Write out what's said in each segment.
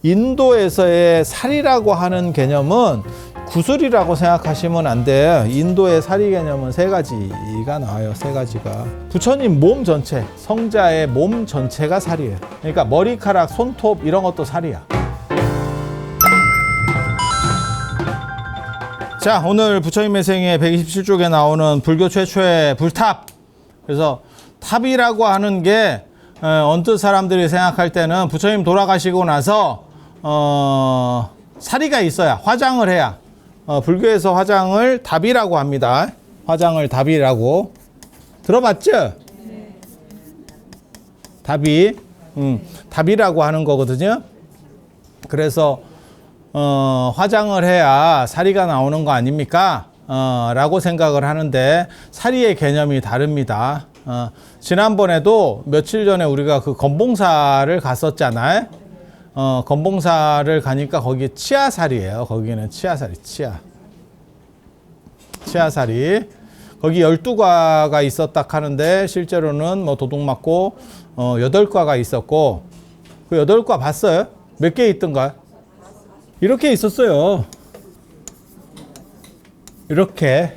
인도에서의 살이라고 하는 개념은 구슬이라고 생각하시면 안 돼요. 인도의 살이 개념은 세 가지가 나와요. 세 가지가. 부처님 몸 전체, 성자의 몸 전체가 살이에요. 그러니까 머리카락, 손톱 이런 것도 살이야. 자, 오늘 부처님의 생애 127쪽에 나오는 불교 최초의 불탑. 그래서 탑이라고 하는 게 언뜻 사람들이 생각할 때는 부처님 돌아가시고 나서 사리가 있어야, 화장을 해야, 불교에서 화장을 답이라고 합니다. 화장을 답이라고 들어봤죠? 답이 답이라고 하는 거거든요. 그래서 화장을 해야 사리가 나오는 거 아닙니까? 라고 생각을 하는데 사리의 개념이 다릅니다. 지난번에도 며칠 전에 우리가 그 건봉사를 갔었잖아요. 건봉사를 가니까 거기 치아살이에요. 거기는 치아살이, 치아살이. 거기 12과가 있었다 하는데 실제로는 뭐 도둑 맞고 8과가 있었고, 그 8과 봤어요? 몇 개 있던가요? 이렇게 있었어요. 이렇게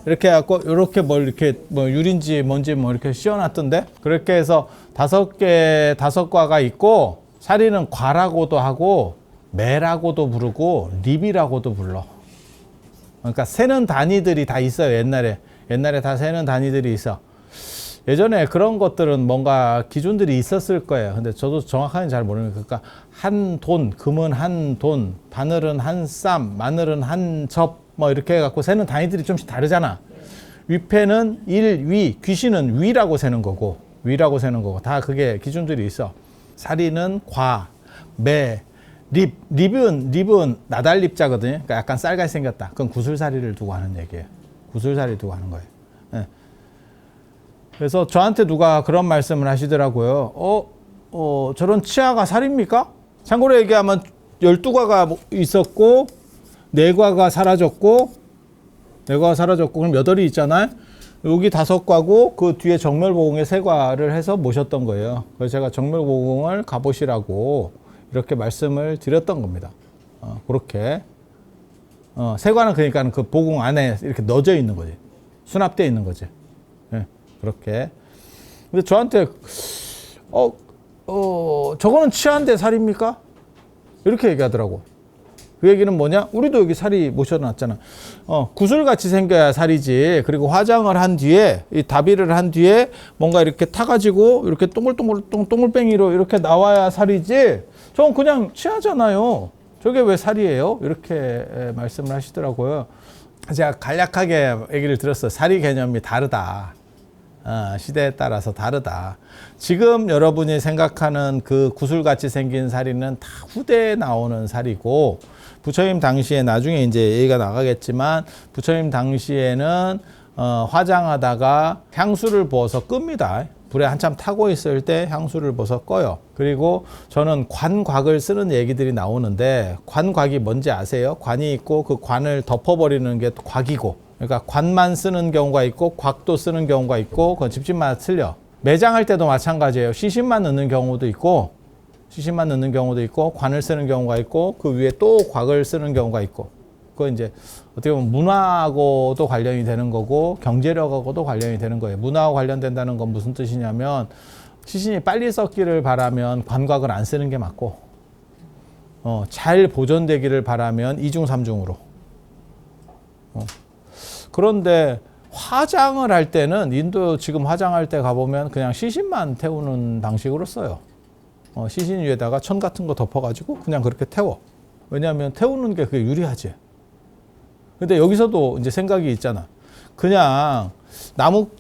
해갖고 이렇게 뭐 이렇게 뭐 유리인지 뭔지 뭐 이렇게 씌워놨던데, 그렇게 해서 5과가 있고, 사리는 과라고도 하고 매라고도 부르고 립이라고도 불러. 그러니까 세는 단위들이 다 있어요. 옛날에 다 세는 단위들이 있어. 예전에 그런 것들은 뭔가 기준들이 있었을 거예요. 근데 저도 정확하게 잘 모르는. 그러니까 한 돈, 금은 한 돈, 바늘은 한 쌈, 마늘은 한 접, 뭐 이렇게 해갖고 세는 단위들이 좀씩 다르잖아. 위패는 일, 위, 귀신은 위라고 세는 거고, 다 그게 기준들이 있어. 사리는 과, 매, 립은 나달립자거든요. 그러니까 약간 쌀같이 생겼다. 그건 구슬사리를 두고 하는 얘기예요. 구슬사리 두고 하는 거예요. 네. 그래서 저한테 누가 그런 말씀을 하시더라고요. 저런 치아가 살입니까? 참고로 얘기하면 12과가 있었고 4과가 사라졌고 그럼 8이 있잖아요. 여기 5과고 그 뒤에 정멸보공에 3과를 해서 모셨던 거예요. 그래서 제가 정멸보공을 가보시라고 이렇게 말씀을 드렸던 겁니다. 그렇게 3과는 그러니까 그 보공 안에 이렇게 넣어져 있는 거지. 수납되어 있는 거지. 네, 그렇게. 근데 저한테 저거는 치아인데 살입니까? 이렇게 얘기하더라고. 그 얘기는 뭐냐? 우리도 여기 살이 모셔놨잖아. 구슬같이 생겨야 살이지. 그리고 화장을 한 뒤에, 이 다비를 한 뒤에 뭔가 이렇게 타가지고 이렇게 동글뱅이로 이렇게 나와야 살이지. 저건 그냥 치아잖아요. 저게 왜 살이에요? 이렇게 말씀을 하시더라고요. 제가 간략하게 얘기를 들었어요. 살이 개념이 다르다. 시대에 따라서 다르다. 지금 여러분이 생각하는 그 구슬같이 생긴 살이는 다 후대에 나오는 살이고, 부처님 당시에 나중에 이제 얘기가 나가겠지만, 부처님 당시에는 화장하다가 향수를 부어서 끕니다. 불에 한참 타고 있을 때 향수를 부어서 꺼요. 그리고 저는 관곽을 쓰는 얘기들이 나오는데, 관곽이 뭔지 아세요? 관이 있고 그 관을 덮어버리는 게 곽이고, 그러니까 관만 쓰는 경우가 있고 곽도 쓰는 경우가 있고, 그건 집집마다 틀려. 매장할 때도 마찬가지예요. 시신만 넣는 경우도 있고, 관을 쓰는 경우가 있고, 그 위에 또 곽을 쓰는 경우가 있고. 그거 이제 어떻게 보면 문화하고도 관련이 되는 거고 경제력하고도 관련이 되는 거예요. 문화하고 관련된다는 건 무슨 뜻이냐면, 시신이 빨리 썩기를 바라면 관곽을 안 쓰는 게 맞고, 잘 보존되기를 바라면 2중 3중으로. 그런데 화장을 할 때는, 인도 지금 화장할 때 가보면 그냥 시신만 태우는 방식으로 써요. 시신 위에다가 천 같은 거 덮어가지고 그냥 그렇게 태워. 왜냐하면 태우는 게 그게 유리하지. 근데 여기서도 이제 생각이 있잖아. 그냥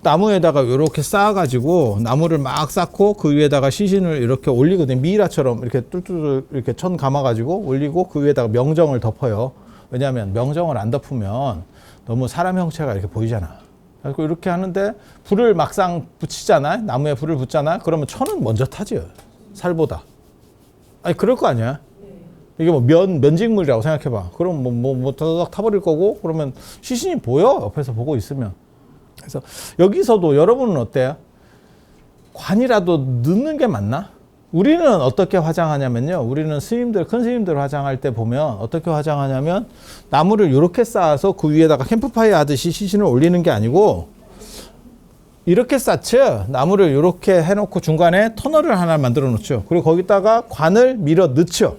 나무에다가 이렇게 쌓아가지고, 나무를 막 쌓고 그 위에다가 시신을 이렇게 올리거든. 미이라처럼 이렇게 뚫뚫 이렇게 천 감아가지고 올리고 그 위에다가 명정을 덮어요. 왜냐하면 명정을 안 덮으면 너무 사람 형체가 이렇게 보이잖아. 그래서 이렇게 하는데 불을 막상 붙이잖아. 나무에 불을 붙잖아. 그러면 천은 먼저 타지. 살보다. 아니, 그럴 거 아니야. 이게 뭐 면직물이라고 생각해봐. 그럼 뭐 더덕 타버릴 거고, 그러면 시신이 보여. 옆에서 보고 있으면. 그래서 여기서도 여러분은 어때요? 관이라도 넣는 게 맞나? 우리는 어떻게 화장하냐면요. 우리는 스님들, 큰 스님들 화장할 때 보면 어떻게 화장하냐면 나무를 이렇게 쌓아서 그 위에다가 캠프파이어 하듯이 시신을 올리는 게 아니고 이렇게 쌓죠. 나무를 이렇게 해놓고 중간에 터널을 하나 만들어 놓죠. 그리고 거기다가 관을 밀어 넣죠.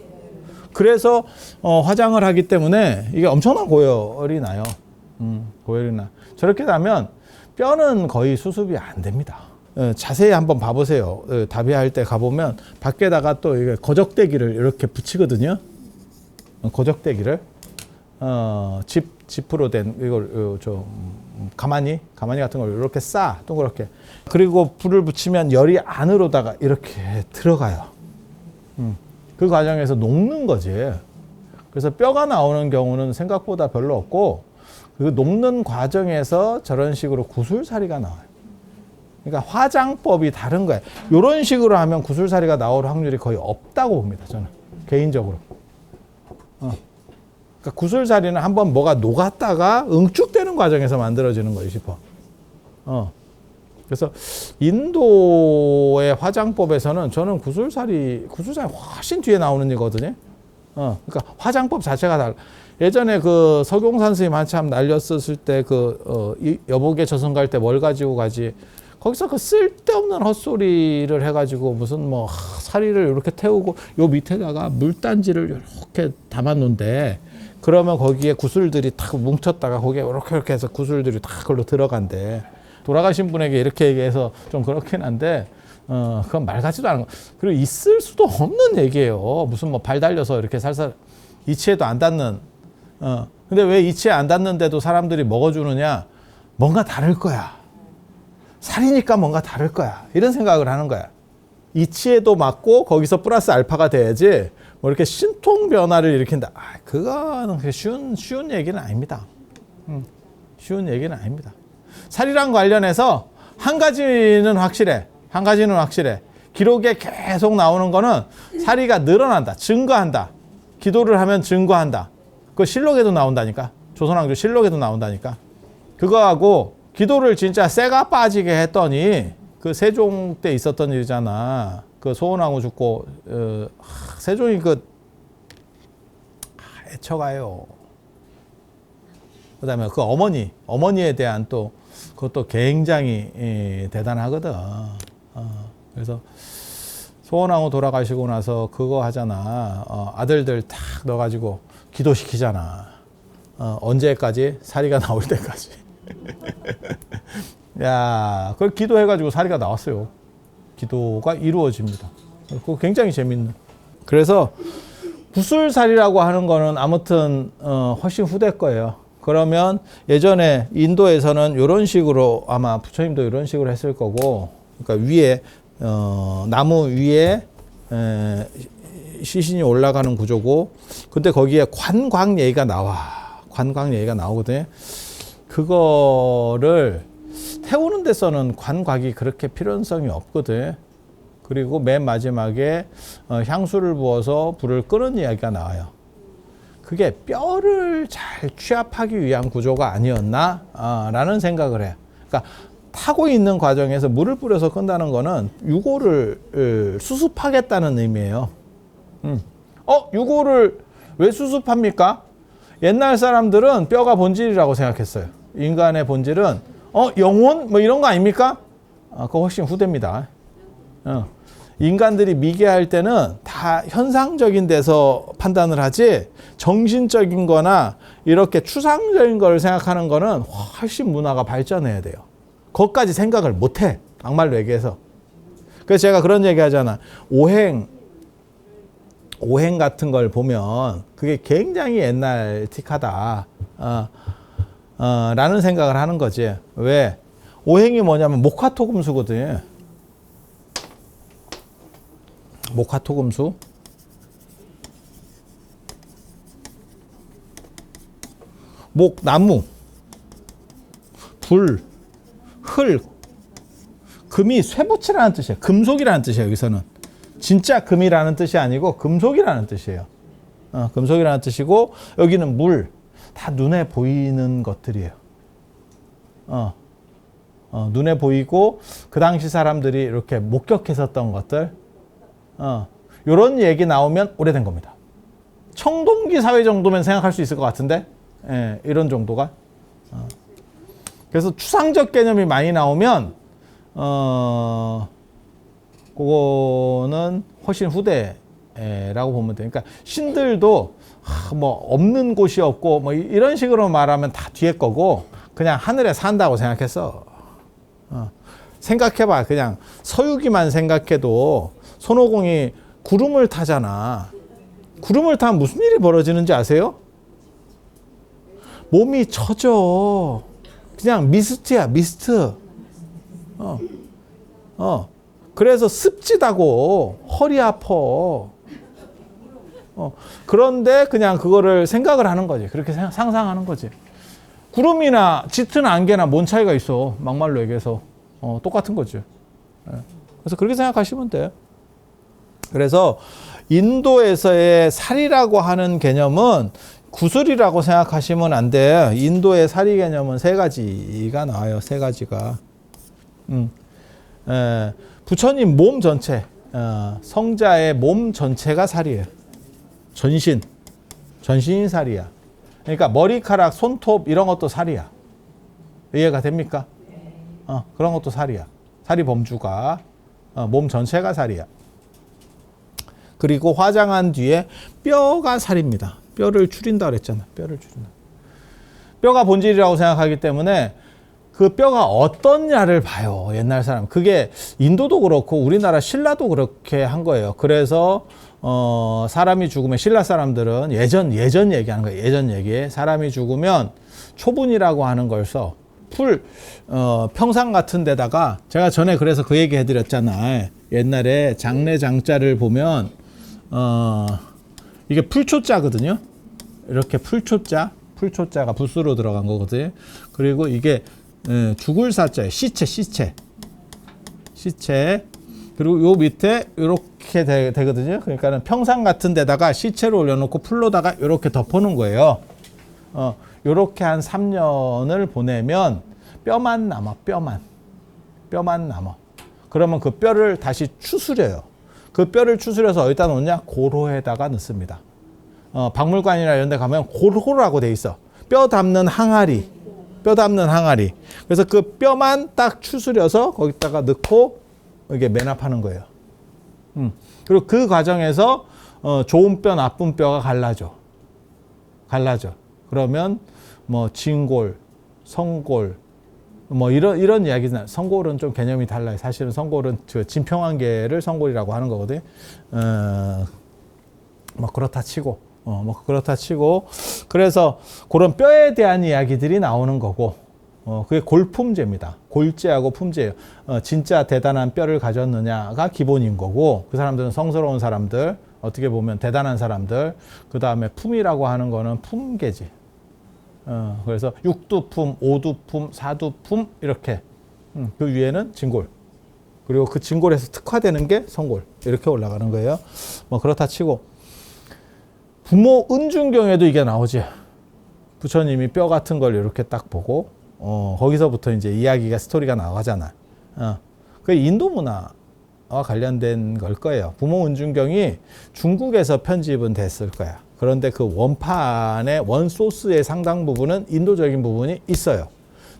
그래서 화장을 하기 때문에 이게 엄청난 고열이 나요. 고열이 나. 저렇게 나면 뼈는 거의 수습이 안 됩니다. 자세히 한번 봐보세요. 다비할 때 가보면 밖에다가 또 이게 거적대기를 이렇게 붙이거든요. 거적대기를 지프로 된 이걸 가마니 같은 걸 이렇게 싸 동그랗게. 그리고 불을 붙이면 열이 안으로다가 이렇게 들어가요. 그 과정에서 녹는 거지. 그래서 뼈가 나오는 경우는 생각보다 별로 없고 그 녹는 과정에서 저런 식으로 구술사리가 나와요. 그러니까 화장법이 다른 거예요. 이런 식으로 하면 구술사리가 나올 확률이 거의 없다고 봅니다. 저는 개인적으로. 그러니까 구술사리는 한번 뭐가 녹았다가 응축되는 과정에서 만들어지는 거예요. 싶어. 그래서 인도의 화장법에서는 저는 구술살이 훨씬 뒤에 나오는 이거거든요. 그러니까 화장법 자체가 달라. 예전에 그 서경산 스님 한참 날렸었을 때 여복에 저승 갈 때 뭘 가지고 가지? 거기서 그 쓸데없는 헛소리를 해가지고 무슨 뭐 사리를 이렇게 태우고 요 밑에다가 물단지를 이렇게 담았는데 그러면 거기에 구슬들이 탁 뭉쳤다가 거기에 이렇게 해서 구슬들이 다 그걸로 들어간대. 돌아가신 분에게 이렇게 얘기해서 좀 그렇긴 한데, 그건 말 같지도 않은 거. 그리고 있을 수도 없는 얘기예요. 무슨 뭐 발 달려서 이렇게 살살, 이치에도 안 닿는, 근데 왜 이치에 안 닿는데도 사람들이 먹어주느냐? 뭔가 다를 거야. 살이니까 뭔가 다를 거야. 이런 생각을 하는 거야. 이치에도 맞고 거기서 플러스 알파가 돼야지, 뭐 이렇게 신통 변화를 일으킨다. 그거는 쉬운 얘기는 아닙니다. 쉬운 얘기는 아닙니다. 살이랑 관련해서 한 가지는 확실해. 기록에 계속 나오는 거는 살이가 늘어난다. 증거한다. 기도를 하면 증거한다. 그거 실록에도 나온다니까. 조선왕조 실록에도 나온다니까. 그거하고 기도를 진짜 쇠가 빠지게 했더니 그 세종 때 있었던 일이잖아. 그 소원왕후 죽고 세종이 애처가요. 그다음에 그 어머니에 대한 또 그것도 굉장히 대단하거든. 그래서 소원왕후 돌아가시고 나서 그거 하잖아. 아들들 탁 넣어가지고 기도시키잖아. 언제까지? 사리가 나올 때까지. 야, 그걸 기도해가지고 사리가 나왔어요. 기도가 이루어집니다. 그거 굉장히 재밌는. 그래서 구술살이라고 하는 거는 아무튼 훨씬 후대 거예요. 그러면 예전에 인도에서는 이런 식으로 아마 부처님도 이런 식으로 했을 거고, 그러니까 위에 나무 위에 시신이 올라가는 구조고, 근데 거기에 관광 얘기가 나오거든요. 그거를 태우는 데서는 관곽이 그렇게 필요성이 없거든. 그리고 맨 마지막에 향수를 부어서 불을 끄는 이야기가 나와요. 그게 뼈를 잘 취합하기 위한 구조가 아니었나? 라는 생각을 해. 그러니까 타고 있는 과정에서 물을 뿌려서 끈다는 거는 유골을 수습하겠다는 의미예요. 유골을 왜 수습합니까? 옛날 사람들은 뼈가 본질이라고 생각했어요. 인간의 본질은 영혼? 뭐 이런 거 아닙니까? 그거 훨씬 후대입니다. 인간들이 미개할 때는 다 현상적인 데서 판단을 하지 정신적인 거나 이렇게 추상적인 걸 생각하는 거는 훨씬 문화가 발전해야 돼요. 그것까지 생각을 못 해. 막말로 얘기해서. 그래서 제가 그런 얘기 하잖아. 오행 같은 걸 보면 그게 굉장히 옛날 틱하다. 라는 생각을 하는 거지. 왜? 오행이 뭐냐면 목화토금수거든요. 목화토금수. 목, 나무, 불, 흙, 금이 쇠붙이라는 뜻이에요. 금속이라는 뜻이에요. 여기서는. 진짜 금이라는 뜻이 아니고 금속이라는 뜻이에요. 금속이라는 뜻이고 여기는 물. 다 눈에 보이는 것들이에요. 눈에 보이고 그 당시 사람들이 이렇게 목격했었던 것들. 요런 얘기 나오면 오래된 겁니다. 청동기 사회 정도면 생각할 수 있을 것 같은데, 예, 이런 정도가. 그래서 추상적 개념이 많이 나오면, 그거는 훨씬 후대라고 보면 돼요. 그러니까 신들도 뭐 없는 곳이 없고 뭐 이런 식으로 말하면 다 뒤에 거고 그냥 하늘에 산다고 생각했어. 생각해봐. 그냥 서유기만 생각해도 손오공이 구름을 타잖아. 구름을 타면 무슨 일이 벌어지는지 아세요? 몸이 처져. 그냥 미스트야, 미스트. 그래서 습지다고 허리 아파. 그런데 그냥 그거를 생각을 하는 거지. 그렇게 상상하는 거지. 구름이나 짙은 안개나 뭔 차이가 있어. 막말로 얘기해서. 똑같은 거지. 그래서 그렇게 생각하시면 돼요. 그래서 인도에서의 살이라고 하는 개념은 구슬이라고 생각하시면 안 돼요. 인도의 살이 개념은 세 가지가 나와요. 세 가지가. 부처님 몸 전체, 성자의 몸 전체가 살이에요. 전신이 살이야. 그러니까 머리카락, 손톱 이런 것도 살이야. 이해가 됩니까? 그런 것도 살이야. 살이 범주가 몸 전체가 살이야. 그리고 화장한 뒤에 뼈가 살입니다. 뼈를 추린다 그랬잖아. 뼈를 추린다. 뼈가 본질이라고 생각하기 때문에 그 뼈가 어떻냐를 봐요. 옛날 사람. 그게 인도도 그렇고 우리나라 신라도 그렇게 한 거예요. 그래서 사람이 죽으면 신라 사람들은 예전 얘기하는 거예요. 예전 얘기. 사람이 죽으면 초분이라고 하는 걸 써. 평상 같은 데다가 제가 전에 그래서 그 얘기 해드렸잖아. 옛날에 장례 장자를 보면 이게 풀초자거든요. 이렇게 풀초자가 붓으로 들어간 거거든요. 그리고 이게 죽을 사자예요. 시체. 그리고 요 밑에 이렇게 되거든요. 그러니까는 평상 같은 데다가 시체를 올려놓고 풀로다가 이렇게 덮어놓은 거예요. 요렇게 한 3년을 보내면 뼈만 남아. 그러면 그 뼈를 다시 추스려요. 그 뼈를 추스려서 어디다 놓냐? 고로에다가 넣습니다. 박물관이나 이런 데 가면 고로라고 돼 있어. 뼈 담는 항아리. 그래서 그 뼈만 딱 추스려서 거기다가 넣고 이게 매납하는 거예요. 그리고 그 과정에서 좋은 뼈, 나쁜 뼈가 갈라져. 그러면 뭐 진골, 성골, 뭐 이런 이야기는 성골은 좀 개념이 달라요. 사실은 성골은 진평한계를 성골이라고 하는 거거든요. 뭐 그렇다 치고 그래서 그런 뼈에 대한 이야기들이 나오는 거고 그게 골품제입니다. 골제하고 품제예요. 진짜 대단한 뼈를 가졌느냐가 기본인 거고 그 사람들은 성스러운 사람들, 어떻게 보면 대단한 사람들, 그 다음에 품이라고 하는 거는 품계지. 그래서 육두품, 오두품, 사두품 이렇게 그 위에는 진골, 그리고 그 진골에서 특화되는 게 성골 이렇게 올라가는 거예요. 뭐 그렇다 치고 부모 은중경에도 이게 나오지. 부처님이 뼈 같은 걸 이렇게 딱 보고 거기서부터 이제 이야기가 스토리가 나가잖아. 그 인도 문화와 관련된 걸 거예요. 부모 은중경이 중국에서 편집은 됐을 거야. 그런데 그 원판의 원소스의 상당 부분은 인도적인 부분이 있어요.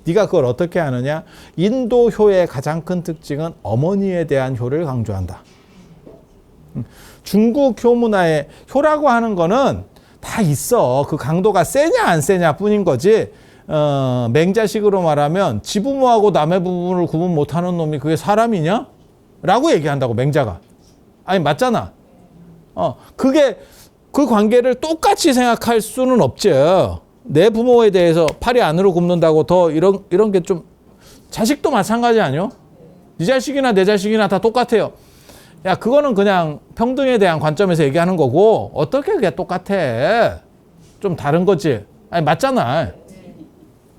네가 그걸 어떻게 하느냐? 인도효의 가장 큰 특징은 어머니에 대한 효를 강조한다. 중국 효문화의 효라고 하는 거는 다 있어. 그 강도가 세냐 안 세냐 뿐인 거지. 맹자식으로 말하면 지부모하고 남의 부분을 구분 못하는 놈이 그게 사람이냐? 라고 얘기한다고 맹자가. 아니 맞잖아. 그게 그 관계를 똑같이 생각할 수는 없죠. 내 부모에 대해서 팔이 안으로 굽는다고 더 이런 게 좀 자식도 마찬가지 아니요? 네 자식이나 내 자식이나 다 똑같아요. 야 그거는 그냥 평등에 대한 관점에서 얘기하는 거고 어떻게 그게 똑같아? 좀 다른 거지. 아니 맞잖아.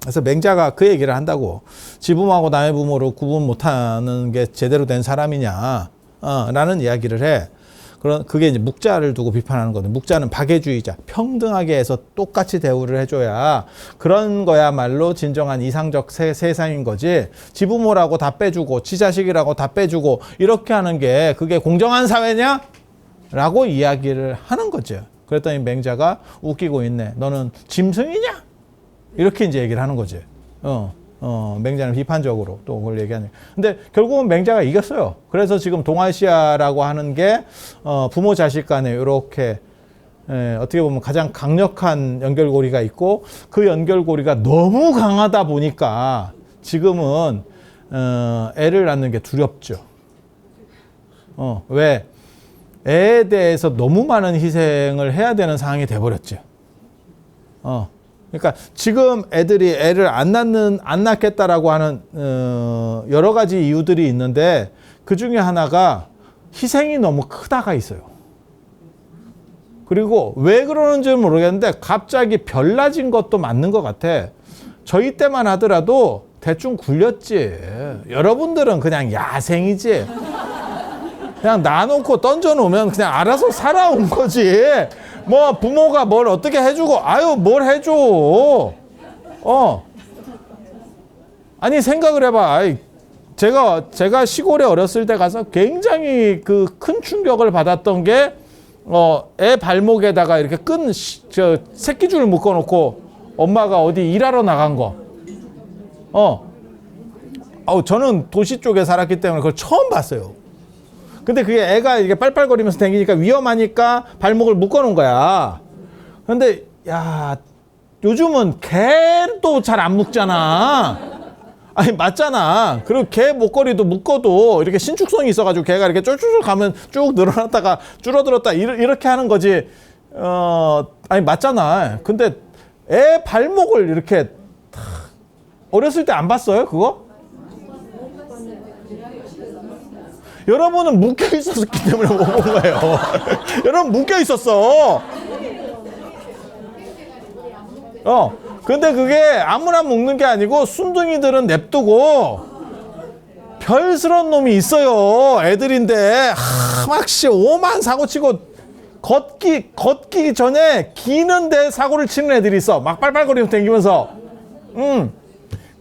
그래서 맹자가 그 얘기를 한다고. 지부모하고 남의 부모를 구분 못하는 게 제대로 된 사람이냐 라는 이야기를 해. 그게 이제 묵자를 두고 비판하는 거거든. 묵자는 박애주의자, 평등하게 해서 똑같이 대우를 해줘야 그런 거야말로 진정한 이상적 세상인 거지. 지부모라고 다 빼주고 지자식이라고 다 빼주고 이렇게 하는 게 그게 공정한 사회냐? 라고 이야기를 하는 거죠. 그랬더니 맹자가 웃기고 있네. 너는 짐승이냐? 이렇게 이제 얘기를 하는 거지. 맹자는 비판적으로 또 그걸 얘기하는. 근데 결국은 맹자가 이겼어요. 그래서 지금 동아시아라고 하는 게 부모 자식 간에 이렇게 어떻게 보면 가장 강력한 연결고리가 있고 그 연결고리가 너무 강하다 보니까 지금은 애를 낳는 게 두렵죠. 왜? 애에 대해서 너무 많은 희생을 해야 되는 상황이 돼버렸죠. 그러니까 지금 애들이 애를 안 낳겠다라고 하는 여러 가지 이유들이 있는데 그 중에 하나가 희생이 너무 크다가 있어요. 그리고 왜 그러는지는 모르겠는데 갑자기 별나진 것도 맞는 것 같아. 저희 때만 하더라도 대충 굴렸지. 여러분들은 그냥 야생이지. 그냥 놔놓고 던져놓으면 그냥 알아서 살아온 거지. 뭐 부모가 뭘 어떻게 해주고 아유 뭘 해줘. 아니 생각을 해봐. 제가 시골에 어렸을 때 가서 굉장히 그 큰 충격을 받았던 게 애 발목에다가 이렇게 새끼줄 묶어놓고 엄마가 어디 일하러 나간 거. 저는 도시 쪽에 살았기 때문에 그걸 처음 봤어요. 근데 그게 애가 이게 빨빨거리면서 다니니까 위험하니까 발목을 묶어놓은 거야. 근데 야 요즘은 개도 잘 안 묶잖아. 아니 맞잖아. 그리고 개 목걸이도 묶어도 이렇게 신축성이 있어가지고 개가 이렇게 쫄쫄쫄 가면 쭉 늘어났다가 줄어들었다 이렇게 하는 거지. 아니 맞잖아. 근데 애 발목을 이렇게 어렸을 때 안 봤어요 그거? 여러분은 묶여 있었기 때문에 못 본 거예요. 여러분 묶여 있었어. 근데 그게 아무나 묶는 게 아니고 순둥이들은 냅두고 별스러운 놈이 있어요. 애들인데 막씨 오만 사고 치고 걷기 전에 기는데 사고를 치는 애들이 있어. 막 빨빨거리면서 다니면서.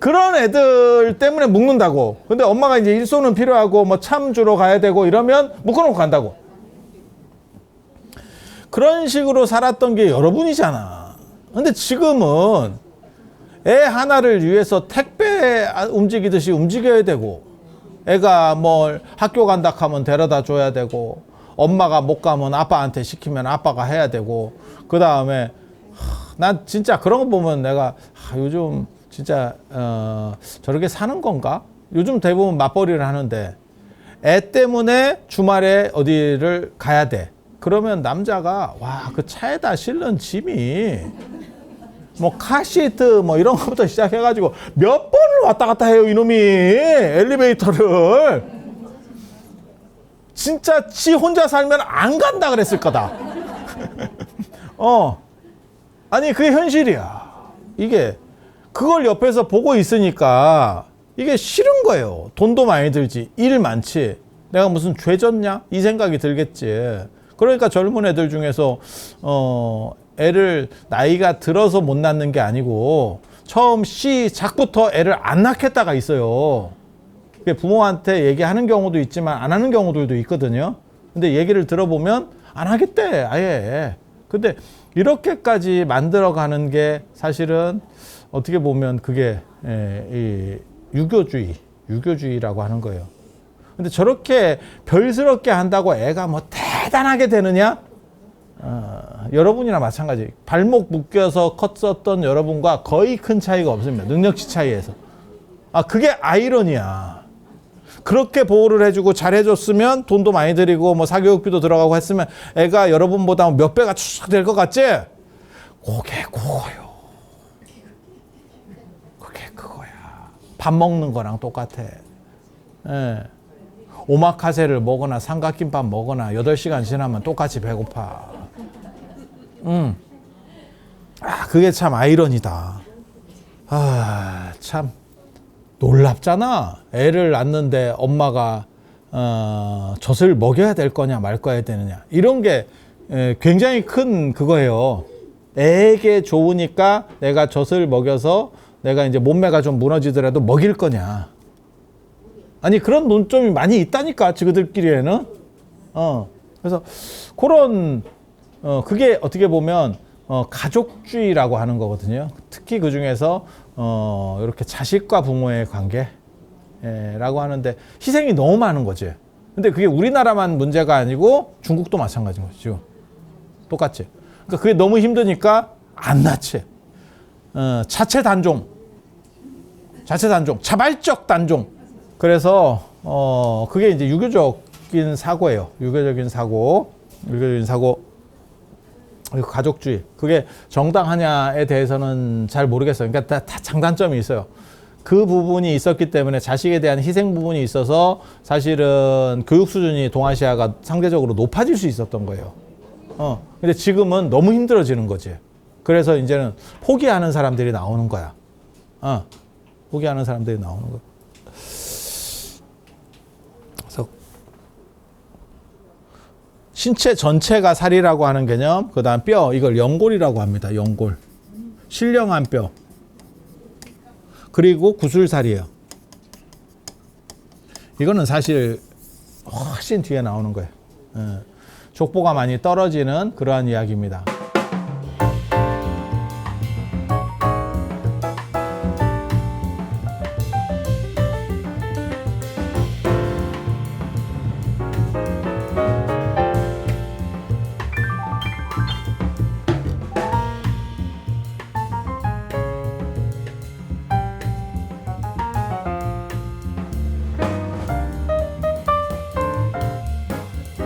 그런 애들 때문에 묶는다고. 근데 엄마가 이제 일손은 필요하고 뭐 참 주러 가야 되고 이러면 묶어놓고 간다고. 그런 식으로 살았던 게 여러분이잖아. 근데 지금은 애 하나를 위해서 택배 움직이듯이 움직여야 되고 애가 뭐 학교 간다 하면 데려다 줘야 되고 엄마가 못 가면 아빠한테 시키면 아빠가 해야 되고 그 다음에 난 진짜 그런 거 보면 내가 요즘 진짜 저렇게 사는 건가? 요즘 대부분 맞벌이를 하는데 애 때문에 주말에 어디를 가야 돼. 그러면 남자가 그 차에다 실는 짐이 뭐 카시트 뭐 이런 것부터 시작해가지고 몇 번을 왔다 갔다 해요 이놈이 엘리베이터를. 진짜 지 혼자 살면 안 간다 그랬을 거다. 아니 그게 현실이야. 이게 그걸 옆에서 보고 있으니까 이게 싫은 거예요. 돈도 많이 들지, 일 많지, 내가 무슨 죄 졌냐 이 생각이 들겠지. 그러니까 젊은 애들 중에서 애를 나이가 들어서 못 낳는 게 아니고 처음 시작부터 애를 안 낳겠다가 있어요. 부모한테 얘기하는 경우도 있지만 안 하는 경우들도 있거든요. 근데 얘기를 들어보면 안 하겠대 아예. 근데 이렇게까지 만들어가는 게 사실은 어떻게 보면 그게 이 유교주의라고 하는 거예요. 근데 저렇게 별스럽게 한다고 애가 뭐 대단하게 되느냐? 여러분이나 마찬가지. 발목 묶여서 컸었던 여러분과 거의 큰 차이가 없습니다. 능력치 차이에서. 그게 아이러니야. 그렇게 보호를 해주고 잘해줬으면 돈도 많이 들이고 뭐 사교육비도 들어가고 했으면 애가 여러분보다 몇 배가 추락 될 것 같지? 그게 그거요. 그게 그거야. 밥 먹는 거랑 똑같아. 예. 오마카세를 먹거나 삼각김밥 먹거나 8시간 지나면 똑같이 배고파. 그게 참 아이러니다. 참 놀랍잖아. 애를 낳는데 엄마가 젖을 먹여야 될 거냐 말 거야 되느냐. 이런 게 굉장히 큰 그거예요. 애에게 좋으니까 내가 젖을 먹여서 내가 이제 몸매가 좀 무너지더라도 먹일 거냐. 아니 그런 논점이 많이 있다니까 지그들끼리에는. 그래서 그런 그게 어떻게 보면 가족주의라고 하는 거거든요. 특히 그 중에서 이렇게 자식과 부모의 관계라고 하는데 희생이 너무 많은 거지. 근데 그게 우리나라만 문제가 아니고 중국도 마찬가지인 거죠. 똑같지. 그러니까 그게 너무 힘드니까 안 낳지. 자체 단종, 자발적 단종. 그래서 그게 이제 유교적인 사고예요. 유교적인 사고, 그리고 가족주의. 그게 정당하냐에 대해서는 잘 모르겠어요. 그러니까 다 장단점이 있어요. 그 부분이 있었기 때문에 자식에 대한 희생 부분이 있어서 사실은 교육 수준이 동아시아가 상대적으로 높아질 수 있었던 거예요. 근데 지금은 너무 힘들어지는 거지. 그래서 이제는 포기하는 사람들이 나오는 거야. 포기하는 사람들이 나오는 거야. 그래서 신체 전체가 살이라고 하는 개념, 그 다음 뼈, 이걸 연골이라고 합니다. 연골. 신령한 뼈. 그리고 구술살이에요. 이거는 사실 훨씬 뒤에 나오는 거예요. 족보가 많이 떨어지는 그러한 이야기입니다.